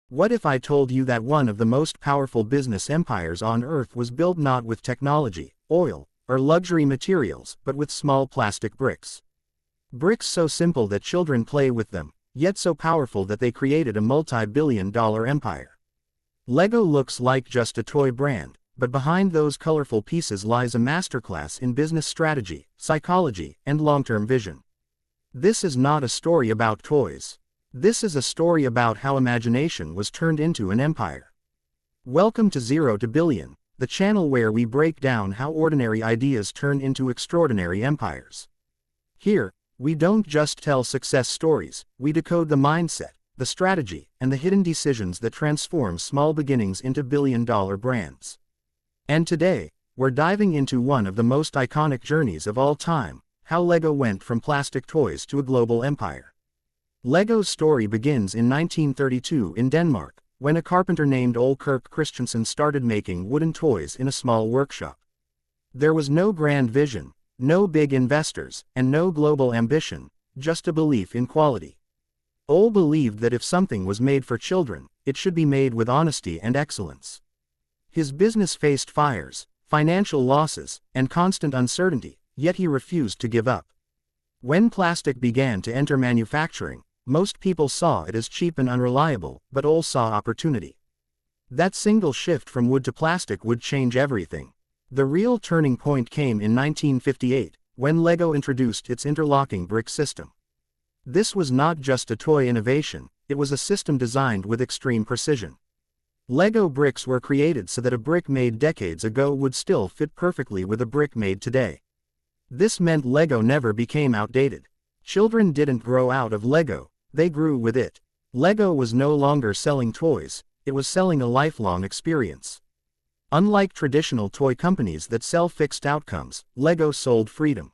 What if I told you that one of the most powerful business empires on Earth was built not with technology, oil, or luxury materials, but with small plastic bricks? Bricks so simple that children play with them, yet so powerful that they created a multi-billion-dollar empire. Lego looks like just a toy brand, but behind those colorful pieces lies a masterclass in business strategy, psychology, and long-term vision. This is not a story about toys. This is a story about how imagination was turned into an empire. Welcome to Zero to Billion, the channel where we break down how ordinary ideas turn into extraordinary empires. Here, we don't just tell success stories, we decode the mindset, the strategy, and the hidden decisions that transform small beginnings into billion-dollar brands. And today, we're diving into one of the most iconic journeys of all time, how Lego went from plastic toys to a global empire. Lego's story begins in 1932 in Denmark, when a carpenter named Ole Kirk Christensen started making wooden toys in a small workshop. There was no grand vision, no big investors, and no global ambition, just a belief in quality. Ole believed that if something was made for children, it should be made with honesty and excellence. His business faced fires, financial losses, and constant uncertainty, yet he refused to give up. When plastic began to enter manufacturing, most people saw it as cheap and unreliable, but Ole saw opportunity. That single shift from wood to plastic would change everything. The real turning point came in 1958, when Lego introduced its interlocking brick system. This was not just a toy innovation, it was a system designed with extreme precision. Lego bricks were created so that a brick made decades ago would still fit perfectly with a brick made today. This meant Lego never became outdated. Children didn't grow out of Lego, they grew with it. Lego was no longer selling toys, it was selling a lifelong experience. Unlike traditional toy companies that sell fixed outcomes, Lego sold freedom.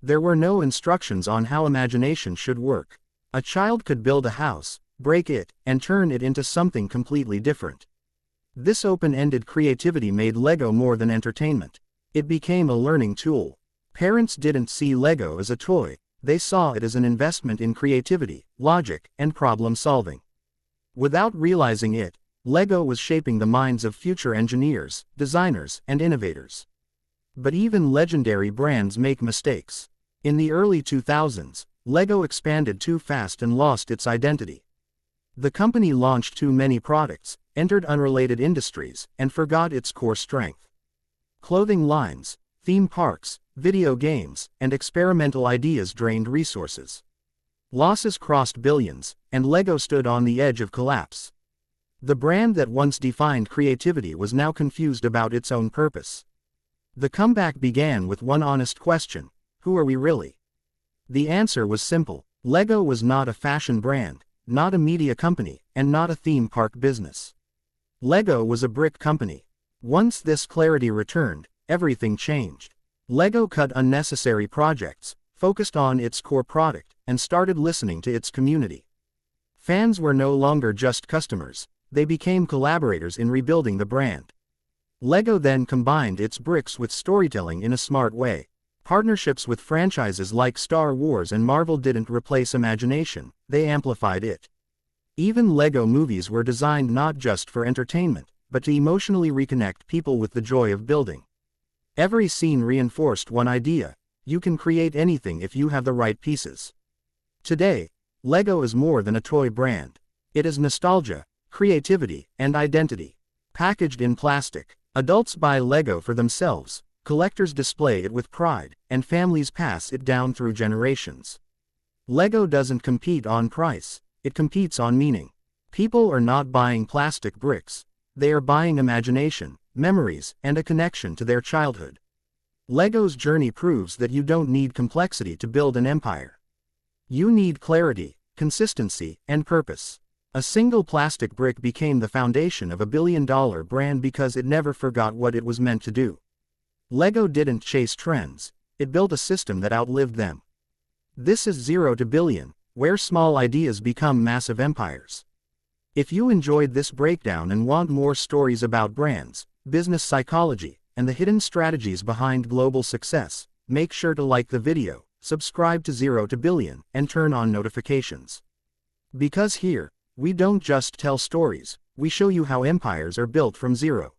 There were no instructions on how imagination should work. A child could build a house, break it, and turn it into something completely different. This open-ended creativity made Lego more than entertainment. It became a learning tool. Parents didn't see Lego as a toy, they saw it as an investment in creativity, logic, and problem-solving. Without realizing it, Lego was shaping the minds of future engineers, designers, and innovators. But even legendary brands make mistakes. In the early 2000s, Lego expanded too fast and lost its identity. The company launched too many products, entered unrelated industries, and forgot its core strength. Clothing lines, theme parks, video games, and experimental ideas drained resources. Losses crossed billions, and Lego stood on the edge of collapse. The brand that once defined creativity was now confused about its own purpose. The comeback began with one honest question: who are we really? The answer was simple. Lego was not a fashion brand, not a media company, and not a theme park business. Lego was a brick company. Once this clarity returned, everything changed. Lego cut unnecessary projects, focused on its core product, and started listening to its community. Fans were no longer just customers, they became collaborators in rebuilding the brand. Lego then combined its bricks with storytelling in a smart way. Partnerships with franchises like Star Wars and Marvel didn't replace imagination, they amplified it. Even Lego movies were designed not just for entertainment, but to emotionally reconnect people with the joy of building. Every scene reinforced one idea: you can create anything if you have the right pieces. Today, Lego is more than a toy brand. It is nostalgia, creativity, and identity. Packaged in plastic, adults buy Lego for themselves, collectors display it with pride, and families pass it down through generations. Lego doesn't compete on price, it competes on meaning. People are not buying plastic bricks, they are buying imagination, memories, and a connection to their childhood. Lego's journey proves that you don't need complexity to build an empire. You need clarity, consistency, and purpose. A single plastic brick became the foundation of a billion-dollar brand because it never forgot what it was meant to do. Lego didn't chase trends, it built a system that outlived them. This is Zero to Billion, where small ideas become massive empires. If you enjoyed this breakdown and want more stories about brands, business psychology, and the hidden strategies behind global success, make sure to like the video, subscribe to Zero to Billion, and turn on notifications. Because here, We don't just tell stories, we show you how empires are built from zero.